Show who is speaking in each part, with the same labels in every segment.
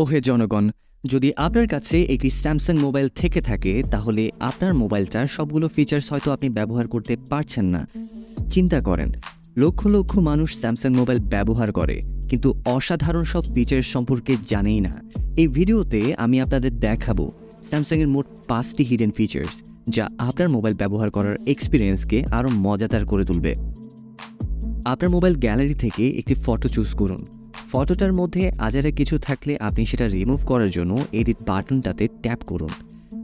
Speaker 1: ওহে জনগণ, যদি আপনার কাছে একটি স্যামসাং মোবাইল থেকে থাকে তাহলে আপনার মোবাইলটার সবগুলো ফিচার্স হয়তো আপনি ব্যবহার করতে পারছেন না। চিন্তা করেন, লক্ষ লক্ষ মানুষ স্যামসাং মোবাইল ব্যবহার করে কিন্তু অসাধারণ সব ফিচার্স সম্পর্কে জানেই না। এই ভিডিওতে আমি আপনাদের দেখাবো স্যামসাংয়ের মোট 5টি হিডেন ফিচার্স যা আপনার মোবাইল ব্যবহার করার এক্সপিরিয়েন্সকে আরও মজাদার করে তুলবে। আপনার মোবাইল গ্যালারি থেকে একটি ফটো চুজ করুন। ফটোটার মধ্যে আজারে কিছু থাকলে আপনি সেটা রিমুভ করার জন্য এডিট বাটনটাতে ট্যাপ করুন।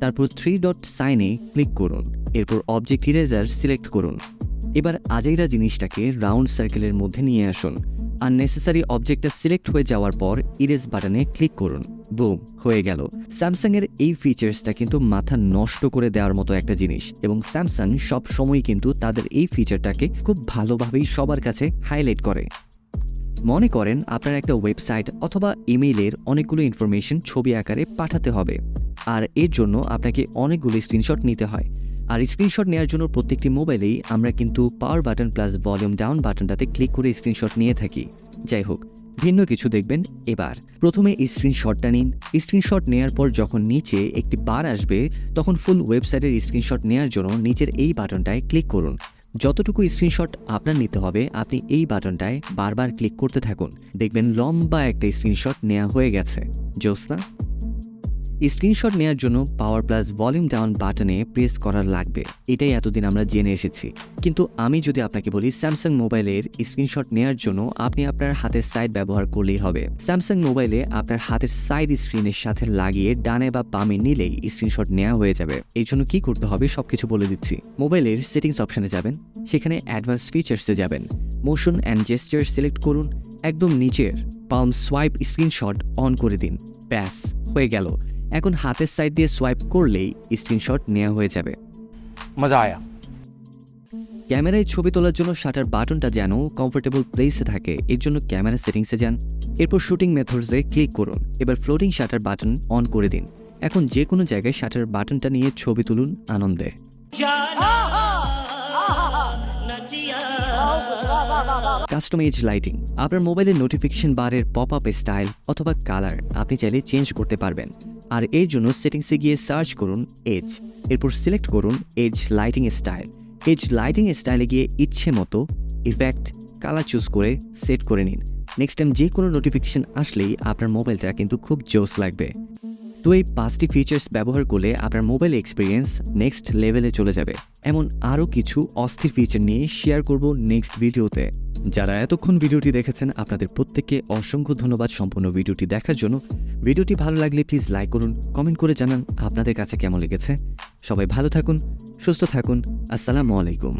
Speaker 1: তারপর 3 ডট সাইনে ক্লিক করুন। এরপর অবজেক্ট ইরেজার সিলেক্ট করুন। এবার আজাইরা জিনিসটাকে রাউন্ড সার্কেলের মধ্যে নিয়ে আসুন। আননেসেসারি অবজেক্টটা সিলেক্ট হয়ে যাওয়ার পর ইরেজ বাটনে ক্লিক করুন। বুম, হয়ে গেল। স্যামসাংয়ের এই ফিচার্সটা কিন্তু মাথা নষ্ট করে দেওয়ার মতো একটা জিনিস এবং স্যামসাং সব সময় কিন্তু তাদের এই ফিচারটাকে খুব ভালোভাবেই সবার কাছে হাইলাইট করে। মনে করেন আপনার একটা ওয়েবসাইট অথবা ইমেইলের অনেকগুলো ইনফরমেশন ছবি আকারে পাঠাতে হবে, আর এর জন্য আপনাকে অনেকগুলো স্ক্রিনশট নিতে হয়। আর স্ক্রিনশট নেওয়ার জন্য প্রত্যেকটি মোবাইলেই আমরা কিন্তু power button plus volume down বাটনটাতে ক্লিক করে স্ক্রিনশট নিয়ে থাকি। যাই হোক, ভিন্ন কিছু দেখবেন। এবার প্রথমে স্ক্রিনশটটা নিন। স্ক্রিনশট নেওয়ার পর যখন নিচে একটি বার আসবে তখন ফুল ওয়েবসাইটের স্ক্রিনশট নেওয়ার জন্য নিচের এই বাটনটায় ক্লিক করুন। যতটুকু স্ক্রিনশট আপনার নিতে হবে আপনি এই বাটনটায় বারবার ক্লিক করতে থাকুন। দেখবেন লম্বা একটা স্ক্রিনশট নেওয়া হয়ে গেছে। জোস না? স্ক্রিনশট নেওয়ার জন্য পাওয়ার প্লাস ভলিউম ডাউন বাটনে প্রেস করার লাগবে, এটাই এতদিন আমরা জেনে এসেছি। কিন্তু আমি যদি আপনাকে বলি স্যামসাং মোবাইলের স্ক্রিনশট নেওয়ার জন্য আপনি আপনার হাতের সাইড ব্যবহার করলেই হবে। স্যামসাং মোবাইলে আপনার হাতের সাইড স্ক্রিনের সাথে লাগিয়ে ডানে বা বামে নিলেই স্ক্রিনশট নেওয়া হয়ে যাবে। এই জন্য কি করতে হবে সবকিছু বলে দিচ্ছি। মোবাইলের সেটিংস অপশনে যাবেন, সেখানে অ্যাডভান্স ফিচার্সে যাবেন, মোশন অ্যান্ড জেস্টার সিলেক্ট করুন। একদম নিচের পালম সোয়াইপ স্ক্রিনশট অন করে দিন। ব্যাস, হয়ে গেল। এখন হাতের সাইড দিয়ে সোয়াইপ করলেই স্ক্রিনশট নেওয়া হয়ে যাবে।
Speaker 2: মজা আয়া।
Speaker 1: ক্যামেরায় ছবি তোলার জন্য শাটার বাটনটা যেন কমফোর্টেবল প্লেসে থাকে, এর জন্য ক্যামেরা সেটিংসে যান। এরপর শুটিং মেথডসে ক্লিক করুন। এবার ফ্লোটিং শাটার বাটন অন করে দিন। এখন যে কোনো জায়গায় শাটার বাটনটা নিয়ে ছবি তুলুন আনন্দে। কাস্টম এজ লাইটিং, আপনার মোবাইলের নোটিফিকেশন বারের পপ আপ স্টাইল অথবা কালার আপনি চাইলে চেঞ্জ করতে পারবেন। আর এর জন্য সেটিংসে গিয়ে সার্চ করুন এজ, এরপর সিলেক্ট করুন edge lighting style. Edge lighting স্টাইলে গিয়ে ইচ্ছে মতো ইফেক্ট কালার চুজ করে সেট করে নিন। নেক্সট টাইম যে কোনো নোটিফিকেশন আসলেই আপনার মোবাইলটা কিন্তু খুব জোস লাগবে। তো এই 5টি ফিচার্স ব্যবহার করলে আপনার মোবাইল এক্সপিরিয়েন্স নেক্সট লেভেলে চলে যাবে। এমন আরও কিছু অস্থির ফিচার নিয়ে শেয়ার করব নেক্সট ভিডিওতে। যারা এতক্ষণ ভিডিওটি দেখেছেন আপনাদের প্রত্যেককে অসংখ্য ধন্যবাদ সম্পূর্ণ ভিডিওটি দেখার জন্য। ভিডিওটি ভালো লাগলে প্লিজ লাইক করুন, কমেন্ট করে জানান আপনাদের কাছে কেমন লেগেছে। সবাই ভালো থাকুন, সুস্থ থাকুন। আসসালামু আলাইকুম।